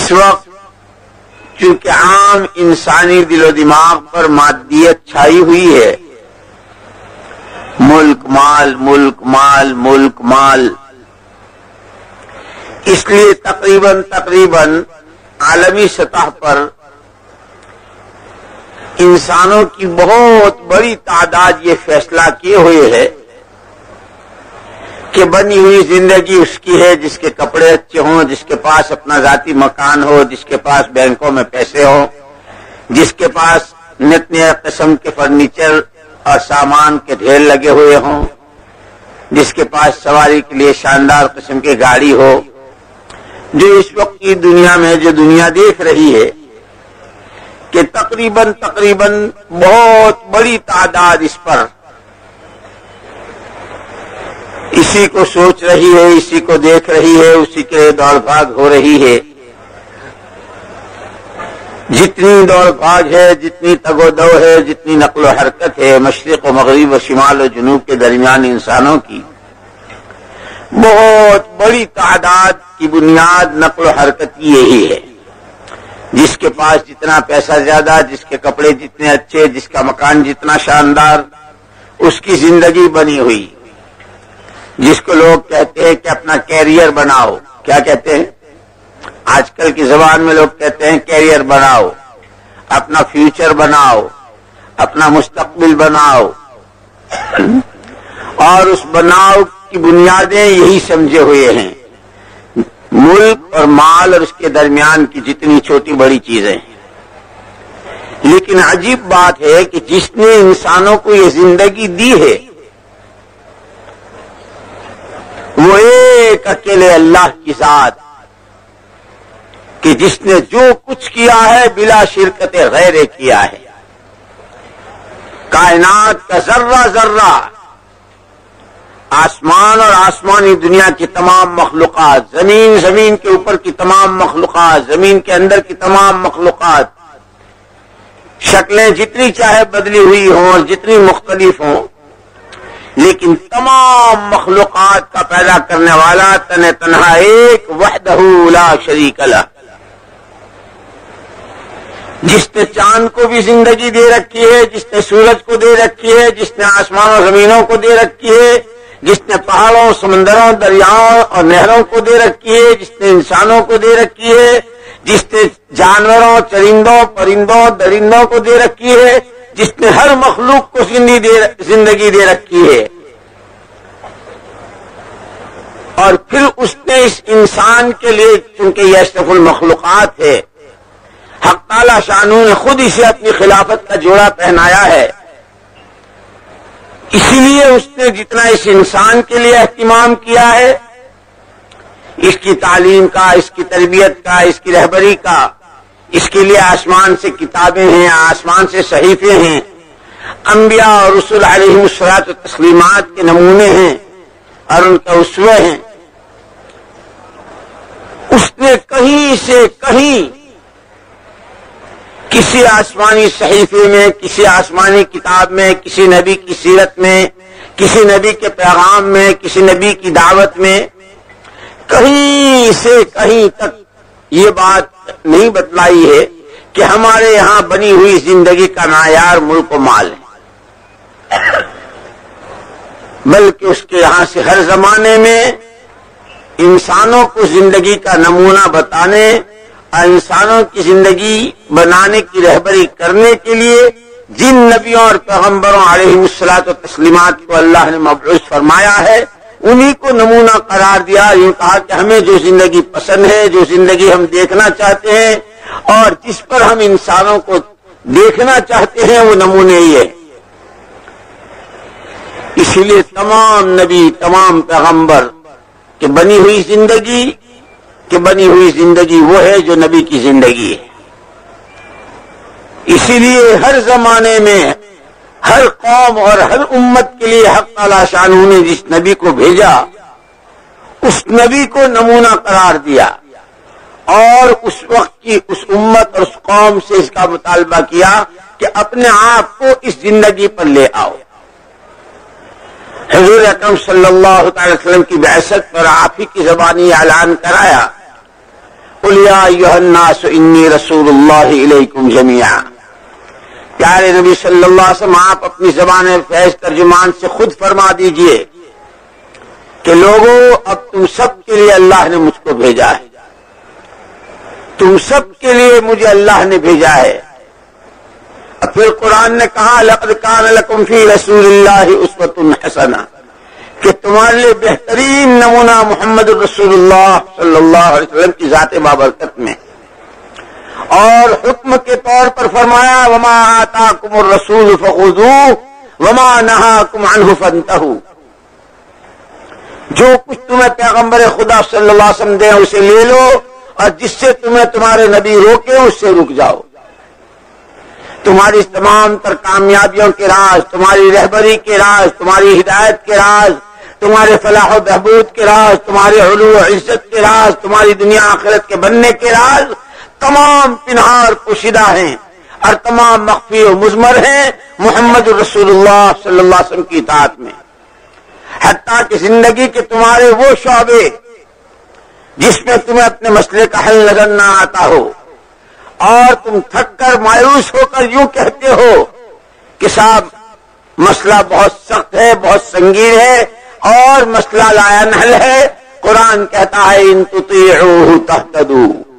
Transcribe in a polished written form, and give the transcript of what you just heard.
اس وقت چونکہ عام انسانی دل و دماغ پر مادیت چھائی ہوئی ہے، ملک مال ملک مال ملک مال، اس لیے تقریباً عالمی سطح پر انسانوں کی بہت بڑی تعداد یہ فیصلہ کیے ہوئے ہے کہ بنی ہوئی زندگی اس کی ہے جس کے کپڑے اچھے ہوں، جس کے پاس اپنا ذاتی مکان ہو، جس کے پاس بینکوں میں پیسے ہوں، جس کے پاس نت نئے قسم کے فرنیچر اور سامان کے ڈھیر لگے ہوئے ہوں، جس کے پاس سواری کے لیے شاندار قسم کی گاڑی ہو۔ جو اس وقت کی دنیا میں جو دنیا دیکھ رہی ہے کہ تقریباً بہت بڑی تعداد اس پر اسی کو سوچ رہی ہے، اسی کو دیکھ رہی ہے، اسی کے دوڑ بھاگ ہو رہی ہے۔ جتنی دوڑ بھاگ ہے، جتنی تگ و دو ہے، جتنی نقل و حرکت ہے مشرق و مغرب و شمال و جنوب کے درمیان انسانوں کی، بہت بڑی تعداد کی بنیاد نقل و حرکت کی یہی ہے۔ جس کے پاس جتنا پیسہ زیادہ، جس کے کپڑے جتنے اچھے، جس کا مکان جتنا شاندار، اس کی زندگی بنی ہوئی، جس کو لوگ کہتے ہیں کہ اپنا کیریئر بناؤ۔ کیا کہتے ہیں؟ آج کل کی زبان میں لوگ کہتے ہیں کیریئر بناؤ، اپنا فیوچر بناؤ، اپنا مستقبل بناؤ، اور اس بناؤ کی بنیادیں یہی سمجھے ہوئے ہیں، ملک اور مال اور اس کے درمیان کی جتنی چھوٹی بڑی چیزیں ہیں۔ لیکن عجیب بات ہے کہ جس نے انسانوں کو یہ زندگی دی ہے وہ ایک اکیلے اللہ کی ذات کہ جس نے جو کچھ کیا ہے بلا شرکت غیر کیا ہے۔ کائنات کا ذرہ ذرہ، آسمان اور آسمانی دنیا کی تمام مخلوقات، زمین کے اوپر کی تمام مخلوقات، زمین کے اندر کی تمام مخلوقات، شکلیں جتنی چاہے بدلی ہوئی ہوں اور جتنی مختلف ہوں، لیکن تمام مخلوقات کا پیدا کرنے والا تنہا ایک وحدہ لا شریک لہ، جس نے چاند کو بھی زندگی دے رکھی ہے، جس نے سورج کو دے رکھی ہے، جس نے آسمان و زمینوں کو دے رکھی ہے، جس نے پہاڑوں، سمندروں، دریاؤں اور نہروں کو دے رکھی ہے، جس نے انسانوں کو دے رکھی ہے، جس نے جانوروں، چرندوں، پرندوں، درندوں کو دے رکھی ہے، جس نے ہر مخلوق کو زندگی دے رکھی ہے، اور پھر اس نے اس انسان کے لیے، چونکہ یہ اشرف المخلوقات ہے، حق تعالی شانہ نے خود اسے اپنی خلافت کا جوڑا پہنایا ہے، اسی لیے اس نے جتنا اس انسان کے لیے اہتمام کیا ہے، اس کی تعلیم کا، اس کی تربیت کا، اس کی رہبری کا، اس کے لیے آسمان سے کتابیں ہیں، آسمان سے صحیفے ہیں، انبیاء اور رسول علیہم الصلوۃ والتسلیمات کے نمونے ہیں اور ان کے اسوے ہیں۔ اس نے کہیں سے کہیں کسی آسمانی صحیفے میں، کسی آسمانی کتاب میں، کسی نبی کی سیرت میں، کسی نبی کے پیغام میں، کسی نبی کی دعوت میں کہیں سے کہیں تک یہ بات نہیں بتلائی ہے کہ ہمارے یہاں بنی ہوئی زندگی کا معیار ملک و مال ہے، بلکہ اس کے یہاں سے ہر زمانے میں انسانوں کو زندگی کا نمونہ بتانے اور انسانوں کی زندگی بنانے کی رہبری کرنے کے لیے جن نبیوں اور پیغمبروں علیہ الصلوۃ والتسلیمات کو اللہ نے مبعوث فرمایا ہے، انہی کو نمونہ قرار دیا، یہ کہا کہ ہمیں جو زندگی پسند ہے، جو زندگی ہم دیکھنا چاہتے ہیں اور جس پر ہم انسانوں کو دیکھنا چاہتے ہیں وہ نمونے ہی ہے۔ اسی لیے تمام نبی، تمام پیغمبر کہ بنی ہوئی زندگی وہ ہے جو نبی کی زندگی ہے۔ اسی لیے ہر زمانے میں ہر قوم اور ہر امت کے لیے حق تعالی شانہ نے جس نبی کو بھیجا اس نبی کو نمونہ قرار دیا اور اس وقت کی اس امت اور اس قوم سے اس کا مطالبہ کیا کہ اپنے آپ کو اس زندگی پر لے آؤ۔ حضور اکرم صلی اللہ تعالی وسلم کی بعثت پر آپ ہی کی زبانی اعلان کرایا، قل یا ایھا الناس انی رسول اللہ الیکم جمیعا۔ پیارے نبی صلی اللہ علیہ وسلم آپ اپنی زبان فیض ترجمان سے خود فرما دیجئے کہ لوگوں اب تم سب کے لیے اللہ نے مجھ کو بھیجا ہے، تم سب کے لیے مجھے اللہ نے بھیجا ہے۔ اب پھر قرآن نے کہا لقد کان لکم فی رسول اللہ اسوۃ حسنہ، کہ تمہارے لیے بہترین نمونہ محمد رسول اللہ صلی اللہ علیہ وسلم کی ذات بابرکت میں، اور حکم کے طور پر فرمایا وما آتاکم الرسول فخذوہ وما نہاکم عنہ فانتہوا، جو کچھ تمہیں پیغمبر خدا صلی اللہ علیہ وسلم دے اسے لے لو، اور جس سے تمہیں تمہارے نبی روکے اس سے رک جاؤ۔ تمہاری تمام تر کامیابیوں کے راز، تمہاری رہبری کے راز، تمہاری ہدایت کے راز، تمہارے فلاح و بہبود کے راز، تمہارے علو و عزت کے راز، تمہاری دنیا آخرت کے بننے کے راز تمام پنہا اور پوشیدہ ہیں، اور تمام مخفی و مضمر ہیں محمد رسول اللہ صلی اللہ علیہ وسلم کی اطاعت میں۔ حتیٰ کہ زندگی کے تمہارے وہ شعبے جس میں تمہیں اپنے مسئلے کا حل نظر نہ آتا ہو، اور تم تھک کر مایوس ہو کر یوں کہتے ہو کہ صاحب مسئلہ بہت سخت ہے، بہت سنگین ہے، اور مسئلہ لا ينحل ہے، قرآن کہتا ہے ان تطیعوہ تہتدوا،